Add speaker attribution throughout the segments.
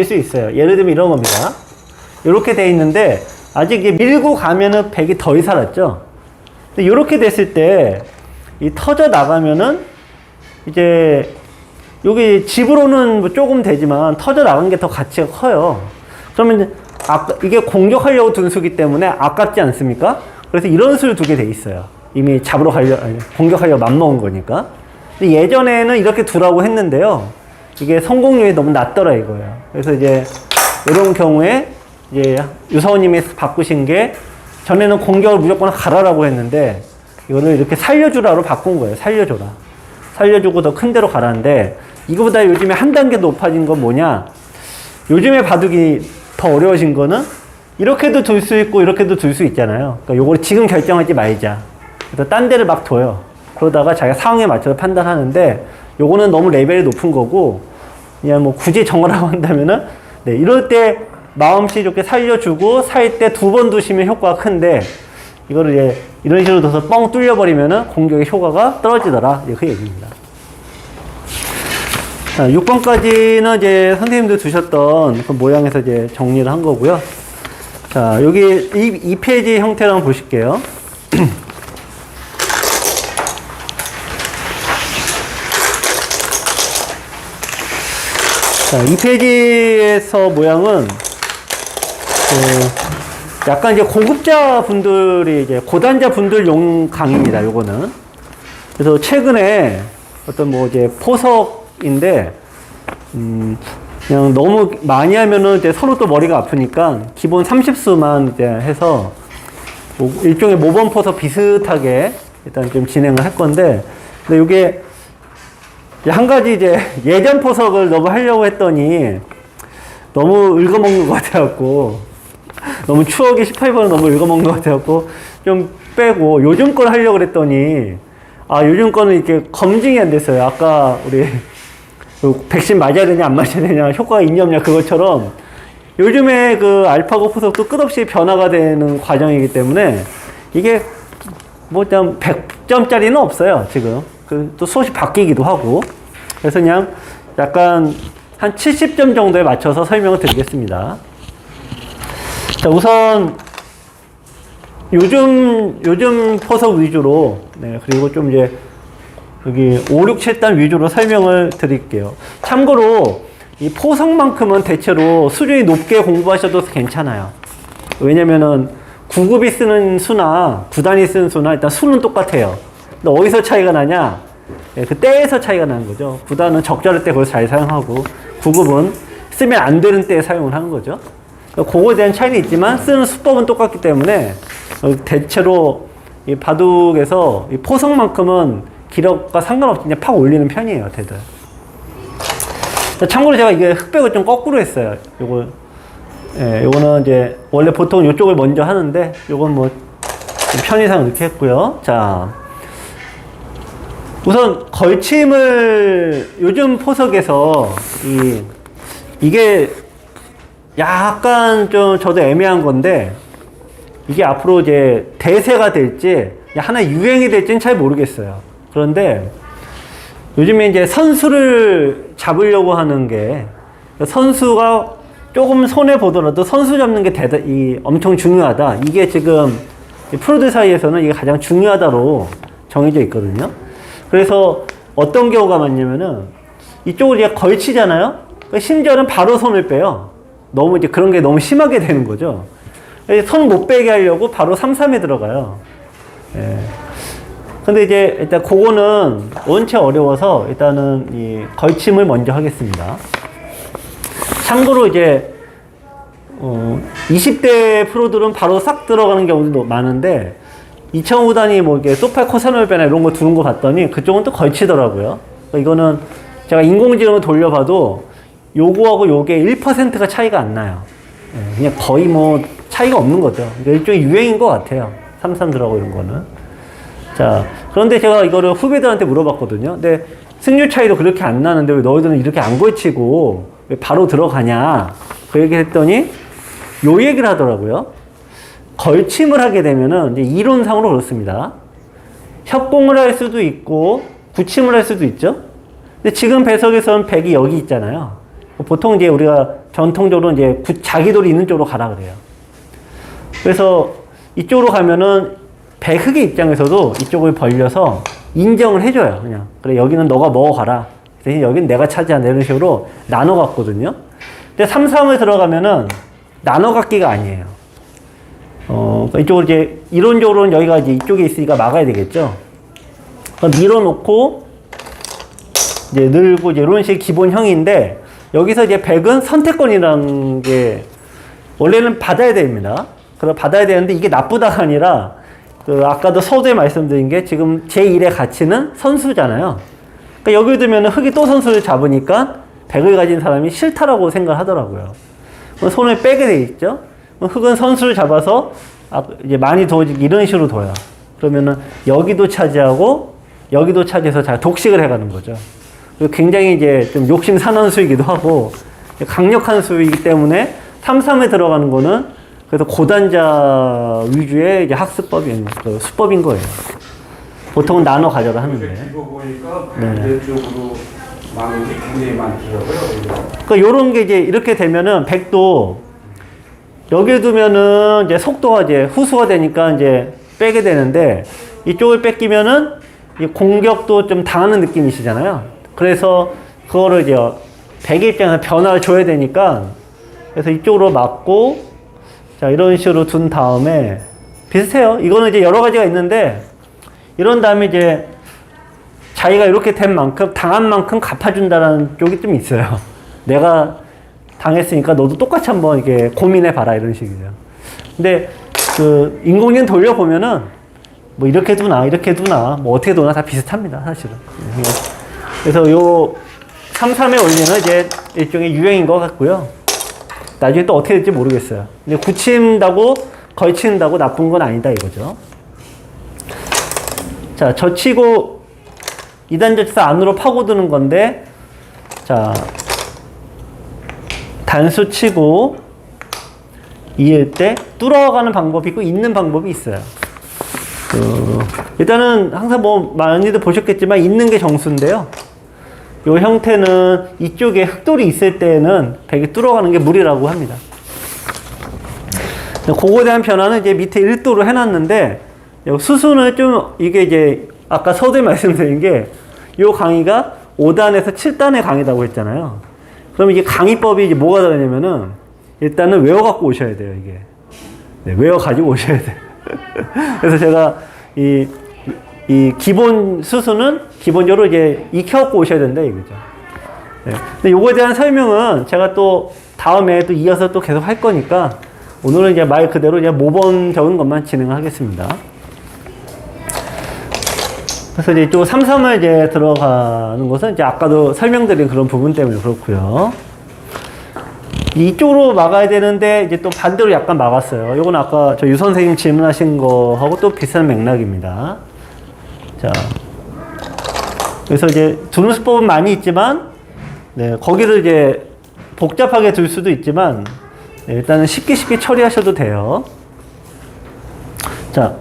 Speaker 1: 수 있어요. 예를 들면 이런 겁니다. 이렇게 돼 있는데 아직 이제 밀고 가면은 백이 덜 살았죠. 근데 이렇게 됐을 때 이 터져 나가면은 이제 여기 집으로는 뭐 조금 되지만 터져 나간 게 더 가치가 커요. 그러면 이게 공격하려고 둔 수기 때문에 아깝지 않습니까? 그래서 이런 수를 두게 돼 있어요. 이미 잡으러 공격하려고 맘먹은 거니까. 근데 예전에는 이렇게 두라고 했는데요. 이게 성공률이 너무 낮더라 이거예요. 그래서 이제 이런 경우에 이제 유사원님이 바꾸신 게 전에는 공격을 무조건 가라라고 했는데 이거를 이렇게 살려주라로 바꾼 거예요. 살려줘라. 살려주고 더 큰 데로 가라는데 이거보다 요즘에 한 단계 높아진 건 뭐냐? 요즘에 바둑이 더 어려워진 거는 이렇게도 둘 수 있고 이렇게도 둘 수 있잖아요. 그러니까 요걸 지금 결정하지 말자. 그래서 딴 데를 막 둬요. 그러다가 자기가 상황에 맞춰서 판단하는데 요거는 너무 레벨이 높은 거고 그냥 뭐 굳이 정하라고 한다면은 네, 이럴 때 마음씨 좋게 살려주고 살 때 2번 두시면 효과가 큰데 이거를 이제 이런 식으로 둬서 뻥 뚫려버리면은 공격의 효과가 떨어지더라. 그 얘기입니다. 자, 6번까지는 이제 선생님들 두셨던 그 모양에서 이제 정리를 한 거고요. 자, 여기 이 페이지 형태를 한번 보실게요. 자, 이 페이지에서 모양은 약간 이제 고급자 분들이 이제 고단자 분들용 강의입니다. 요거는. 그래서 최근에 어떤 뭐 이제 포석인데 그냥 너무 많이 하면은 이제 서로 또 머리가 아프니까 기본 30수만 이제 해서 뭐 일종의 모범 포석 비슷하게 일단 좀 진행을 할 건데 근데 이게 한 가지 이제 예전 포석을 너무 하려고 했더니 너무 읽어먹는 것 같아갖고 너무 추억이 18번을 너무 읽어먹는 것 같아갖고 좀 빼고 요즘 걸 하려고 그랬더니 요즘 거는 이렇게 검증이 안 됐어요. 아까 우리 백신 맞아야 되냐 안 맞아야 되냐 효과가 있냐 없냐 그것처럼 요즘에 그 알파고 포석도 끝없이 변화가 되는 과정이기 때문에 이게 뭐 좀 100점짜리는 없어요. 지금 또 수업이 바뀌기도 하고 그래서 그냥 약간 한 70점 정도에 맞춰서 설명을 드리겠습니다. 자, 우선 요즘 포석 위주로 네, 그리고 좀 이제 여기 5, 6, 7단 위주로 설명을 드릴게요. 참고로 이 포석만큼은 대체로 수준이 높게 공부하셔도 괜찮아요. 왜냐면은 9급이 쓰는 수나 9단이 쓰는 수나 일단 수는 똑같아요. 근데 어디서 차이가 나냐? 네, 그 때에서 차이가 나는 거죠. 9단은 적절할 때 그걸 잘 사용하고 9급은 쓰면 안 되는 때에 사용을 하는 거죠. 그거에 대한 차이는 있지만 쓰는 수법은 똑같기 때문에 대체로 이 바둑에서 이 포석만큼은 기록과 상관없이 그냥 팍 올리는 편이에요, 다들. 참고로 제가 이게 흑백을 좀 거꾸로 했어요. 요거는 이제 원래 보통 이쪽을 먼저 하는데 요건 뭐 편의상 이렇게 했고요. 자, 우선 걸침을 요즘 포석에서 이게 약간 좀 저도 애매한 건데 이게 앞으로 이제 대세가 될지 하나의 유행이 될지는 잘 모르겠어요. 그런데 요즘에 이제 선수를 잡으려고 하는 게 선수가 조금 손해 보더라도 선수 잡는 게 엄청 중요하다. 이게 지금 프로들 사이에서는 이게 가장 중요하다로 정해져 있거든요. 그래서 어떤 경우가 많냐면은 이쪽을 이제 걸치잖아요. 심지어는 바로 손을 빼요. 너무 이제 그런 게 너무 심하게 되는 거죠. 손 못 빼게 하려고 바로 3-3에 들어가요. 예. 근데 이제 일단 그거는 원체 어려워서 일단은 이 걸침을 먼저 하겠습니다. 참고로 이제 20대 프로들은 바로 싹 들어가는 경우도 많은데 2005단이 뭐 이게 소팔 코사놀베나 이런 거 두는 거 봤더니 그쪽은 또 걸치더라고요. 그러니까 이거는 제가 인공지능을 돌려봐도 요거하고 요게 1%가 차이가 안 나요. 예, 그냥 거의 뭐 차이가 없는 거죠. 그러니까 일종의 유행인 것 같아요. 3-3 들어가고 이런 거는. 자, 그런데 제가 이거를 후배들한테 물어봤거든요. 근데 승률 차이도 그렇게 안 나는데 왜 너희들은 이렇게 안 걸치고 왜 바로 들어가냐? 그 얘기를 했더니 요 얘기를 하더라고요. 걸침을 하게 되면은 이제 이론상으로 그렇습니다. 협공을 할 수도 있고 굳침을 할 수도 있죠. 근데 지금 배석에서는 백이 여기 있잖아요. 보통 이제 우리가 전통적으로 이제 자기 돌이 있는 쪽으로 가라 그래요. 그래서 이쪽으로 가면은 백흑의 입장에서도 이쪽을 벌려서 인정을 해줘요. 그냥 그래 여기는 너가 먹어가라. 대신 여기는 내가 차지한다. 이런 식으로 나눠 갖거든요. 근데 3, 3을 들어가면은 나눠 갖기가 아니에요. 그러니까 이쪽으로 이제 이론적으로는 여기가 이제 이쪽에 있으니까 막아야 되겠죠. 밀어놓고 이제 늘고 이제 이런 식의 기본형인데 여기서 이제 백은 선택권이라는 게 원래는 받아야 됩니다. 그래서 받아야 되는데 이게 나쁘다가 아니라 그 아까도 서두에 말씀드린 게 지금 제1의 가치는 선수잖아요. 그러니까 여기 두면 흑이 또 선수를 잡으니까 백을 가진 사람이 싫다라고 생각을 하더라고요. 손을 빼게 돼 있죠. 흑은 선수를 잡아서 이제 많이 둬지기 이런 식으로 둬요. 그러면은 여기도 차지하고 여기도 차지해서 잘 독식을 해가는 거죠. 굉장히 이제 좀 욕심 산한 수이기도 하고 강력한 수이기 때문에 3, 3에 들어가는 거는 그래서 고단자 위주의 이제 학습법인 그 수법인 거예요. 보통은 나눠 가져라 하는데.
Speaker 2: 이거 보니까 반대쪽으로 막는 게 굉장히 많더라고요.
Speaker 1: 그러니까 요런 게 이제 이렇게 되면은 백도 여기 두면은 이제 속도가 이제 후수가 되니까 이제 빼게 되는데 이쪽을 뺏기면은 이 공격도 좀 당하는 느낌이시잖아요. 그래서 그거를 이제 백의 입장에서 변화를 줘야 되니까 그래서 이쪽으로 맞고 자 이런 식으로 둔 다음에 비슷해요. 이거는 이제 여러 가지가 있는데 이런 다음에 이제 자기가 이렇게 된 만큼 당한 만큼 갚아준다라는 쪽이 좀 있어요. 내가 당했으니까 너도 똑같이 한번 이렇게 고민해 봐라 이런 식이죠. 근데 그 인공지능 돌려보면은 뭐 이렇게 두나 이렇게 두나 뭐 어떻게 두나 다 비슷합니다 사실은. 그래서 요 3, 3의 원리는 이제 일종의 유행인 것 같고요. 나중에 또 어떻게 될지 모르겠어요. 근데 굳힌다고 걸친다고 나쁜 건 아니다 이거죠. 자, 젖히고 2단 젖혀서 안으로 파고드는 건데 자 단수 치고 이을 때 뚫어가는 방법이 있고 있는 방법이 있어요. 일단은 항상 뭐 많이들 보셨겠지만 있는 게 정수인데요. 이 형태는 이쪽에 흑돌이 있을 때는 백이 뚫어가는 게 무리라고 합니다. 그거에 대한 변화는 이제 밑에 1도로 해놨는데 수순을 좀 이게 이제 아까 서두에 말씀드린 게 이 강의가 5단에서 7단의 강의라고 했잖아요. 그럼 이게 강의법이 이제 뭐가 다르냐면은 일단은 외워갖고 오셔야 돼요, 이게. 네, 외워가지고 오셔야 돼요. 그래서 제가 이 기본 수순은 기본적으로 이제 익혀갖고 오셔야 된다, 이거죠. 네. 근데 요거에 대한 설명은 제가 또 다음에 또 이어서 또 계속 할 거니까 오늘은 이제 말 그대로 이제 모범적인 것만 진행하겠습니다. 그래서 이제 이쪽 3, 3을 이제 들어가는 것은 이제 아까도 설명드린 그런 부분 때문에 그렇고요. 이쪽으로 막아야 되는데 이제 또 반대로 약간 막았어요. 요건 아까 저 유 선생님 질문하신 거하고 또 비슷한 맥락입니다. 자, 그래서 이제 두는 수법은 많이 있지만, 네, 거기를 이제 복잡하게 둘 수도 있지만, 네, 일단은 쉽게 처리하셔도 돼요. 자,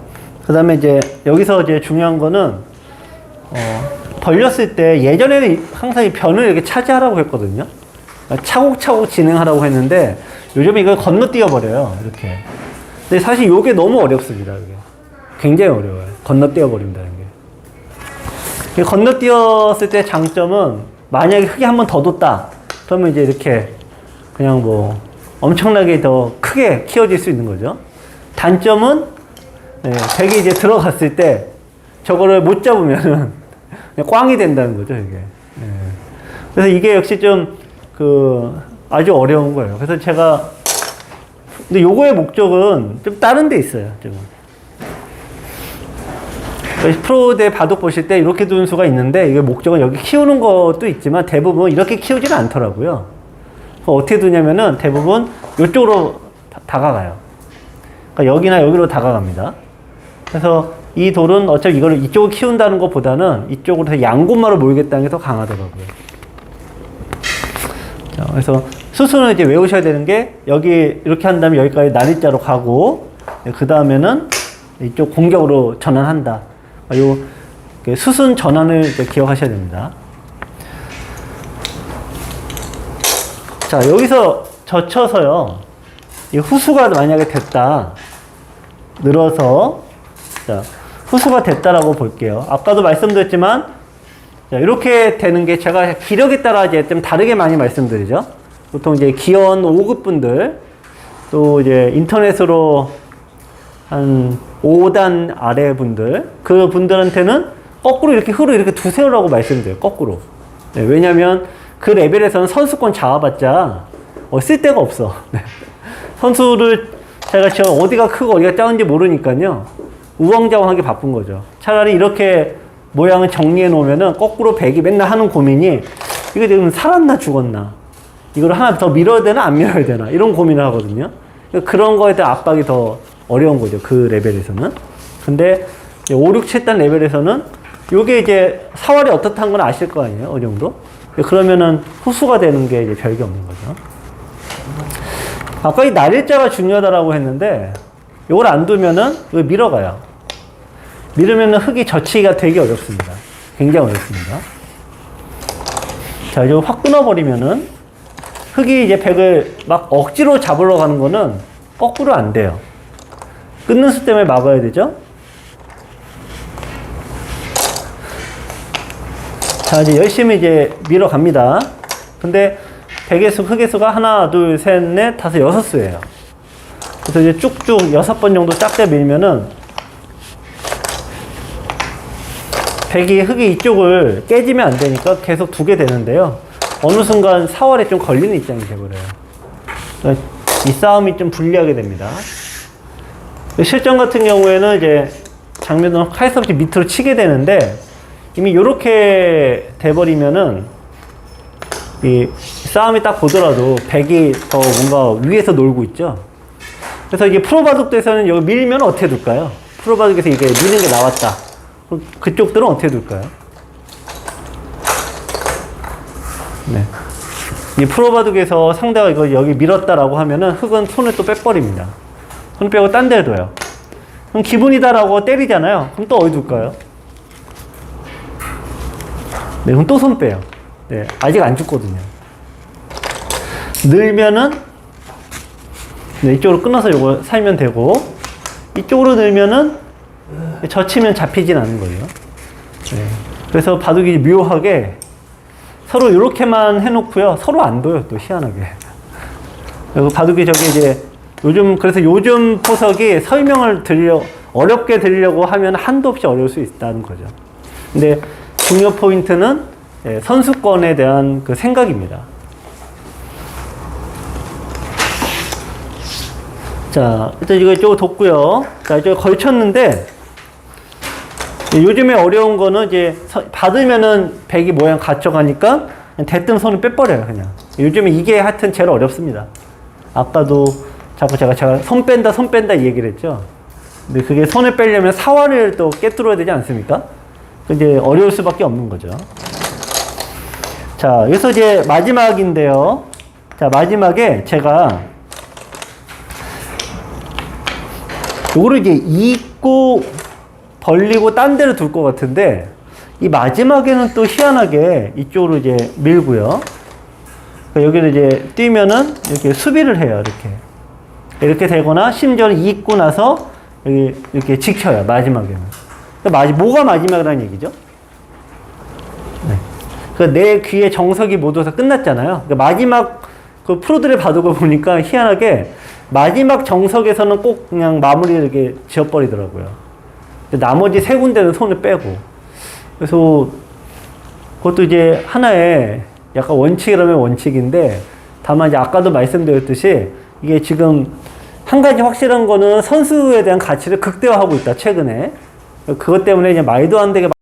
Speaker 1: 그 다음에 이제 여기서 이제 중요한 거는 벌렸을 때 예전에는 항상 이 변을 이렇게 차지하라고 했거든요. 차곡차곡 진행하라고 했는데 요즘에 이걸 건너뛰어 버려요. 이렇게. 근데 사실 이게 너무 어렵습니다. 이게. 굉장히 어려워요. 건너뛰어 버린다는 게. 건너뛰었을 때 장점은 만약에 흙이 한 번 더 뒀다. 그러면 이제 이렇게 그냥 뭐 엄청나게 더 크게 키워질 수 있는 거죠. 단점은 네, 백이 이제 들어갔을 때 저거를 못 잡으면은 그냥 꽝이 된다는 거죠, 이게. 네. 그래서 이게 역시 좀 아주 어려운 거예요. 그래서 제가 근데 요거의 목적은 좀 다른 데 있어요, 지금. 프로대 바둑 보실 때 이렇게 두는 수가 있는데 이게 목적은 여기 키우는 것도 있지만 대부분 이렇게 키우지는 않더라고요. 어떻게 두냐면은 대부분 이쪽으로 다가가요. 그러니까 여기나 여기로 다가갑니다. 그래서 이 돌은 어차피 이걸 이쪽을 키운다는 것보다는 이쪽으로 해서 양곳마로 모이겠다는 게 더 강하더라고요. 자, 그래서 수순을 이제 외우셔야 되는 게 여기 이렇게 한 다음에 여기까지 난입자로 가고 그 다음에는 이쪽 공격으로 전환한다. 요 수순 전환을 이제 기억하셔야 됩니다. 자, 여기서 젖혀서요. 이 후수가 만약에 됐다. 늘어서, 자, 후수가 됐다라고 볼게요. 아까도 말씀드렸지만, 자, 이렇게 되는 게 제가 기력에 따라 이제 좀 다르게 많이 말씀드리죠. 보통 이제 기원 5급 분들, 또 이제 인터넷으로 한 5단 아래 분들, 그 분들한테는 거꾸로 이렇게 흐로 이렇게 두세요라고 말씀드려요. 거꾸로. 네, 왜냐면 그 레벨에서는 선수권 잡아봤자 쓸 데가 없어. 네. 선수를 제가 지금 어디가 크고 어디가 작은지 모르니까요. 우왕좌왕하게 바쁜 거죠. 차라리 이렇게 모양을 정리해 놓으면은 거꾸로 백이 맨날 하는 고민이 이게 지금 살았나 죽었나, 이걸 하나 더 밀어야 되나 안 밀어야 되나, 이런 고민을 하거든요. 그러니까 그런 거에 대한 압박이 더 어려운 거죠. 그 레벨에서는. 근데 5, 6, 7단 레벨에서는 요게 이제 사활이 어떻다는 건 아실 거 아니에요. 어느 정도. 그러면은 후수가 되는 게 이제 별게 없는 거죠. 아까 이 날일자가 중요하다라고 했는데 요걸 안 두면은 이거 밀어가요. 밀으면은 흙이 젖히기가 되게 어렵습니다. 굉장히 어렵습니다. 자, 이거 확 끊어버리면은 흙이 이제 백을 막 억지로 잡으러 가는 거는 거꾸로 안 돼요. 끊는 수 때문에 막아야 되죠. 자, 이제 열심히 이제 밀어갑니다. 근데 백의 수, 흙의 수가 하나, 둘, 셋, 넷, 다섯, 6수예요. 그래서 이제 쭉쭉 6번 정도 짝대 밀면은 백이, 흙이 이쪽을 깨지면 안 되니까 계속 두게 되는데요. 어느 순간 사활에 좀 걸리는 입장이 돼버려요. 그러니까 이 싸움이 좀 불리하게 됩니다. 실전 같은 경우에는 이제 장면은 할 수 없이 밑으로 치게 되는데 이미 요렇게 돼버리면은 이 싸움이 딱 보더라도 백이 더 뭔가 위에서 놀고 있죠. 그래서 이게 프로바둑에서는 여기 밀면 어떻게 둘까요? 프로바둑에서 이게 미는 게 나왔다. 그럼 그쪽들은 어떻게 둘까요? 네. 이 프로바둑에서 상대가 이거 여기 밀었다라고 하면은 흙은 손을 또 빼버립니다. 손 빼고 딴 데 둬요. 그럼 기분이다라고 때리잖아요. 그럼 또 어디 둘까요? 네, 그럼 또 손 빼요. 네, 아직 안 죽거든요. 늘면은, 네, 이쪽으로 끊어서 요거 살면 되고, 이쪽으로 늘면은, 젖히면 잡히진 않은 거예요. 네. 그래서 바둑이 묘하게 서로 이렇게만 해놓고요. 서로 안 둬요, 또 희한하게. 그리고 바둑이 저기 이제, 그래서 요즘 포석이 설명을 어렵게 드리려고 하면 한도 없이 어려울 수 있다는 거죠. 근데 중요 포인트는 선수권에 대한 그 생각입니다. 자, 일단 이거 이쪽으로 뒀고요. 자, 이쪽에 걸쳤는데, 요즘에 어려운 거는 이제 받으면은 백이 모양 갇혀가니까 대뜸 손을 빼버려요, 그냥. 요즘에 이게 하여튼 제일 어렵습니다. 아까도 자꾸 제가 손 뺀다 이 얘기를 했죠. 근데 그게 손을 빼려면 사활을 또 깨뚫어야 되지 않습니까? 이제 어려울 수밖에 없는 거죠. 자, 여기서 이제 마지막인데요. 자, 마지막에 제가 요거를 이제 잇고 벌리고 딴 데를 둘 것 같은데, 이 마지막에는 또 희한하게 이쪽으로 이제 밀고요. 그러니까 여기를 이제 뛰면은 이렇게 수비를 해요, 이렇게 되거나, 심지어는 잇고 나서 여기 이렇게 지켜요, 마지막에는. 그러니까 뭐가 마지막이라는 얘기죠? 네. 그러니까 내 귀의 정석이 모두 다 끝났잖아요. 그러니까 마지막 그 프로들의 바둑을 보니까 희한하게 마지막 정석에서는 꼭 그냥 마무리를 이렇게 지어버리더라고요. 나머지 세 군데는 손을 빼고. 그래서 그것도 이제 하나의 약간 원칙이라면 원칙인데, 다만 이제 아까도 말씀드렸듯이 이게 지금 한 가지 확실한 거는 선수에 대한 가치를 극대화하고 있다, 최근에. 그것 때문에 이제 말도 안 되게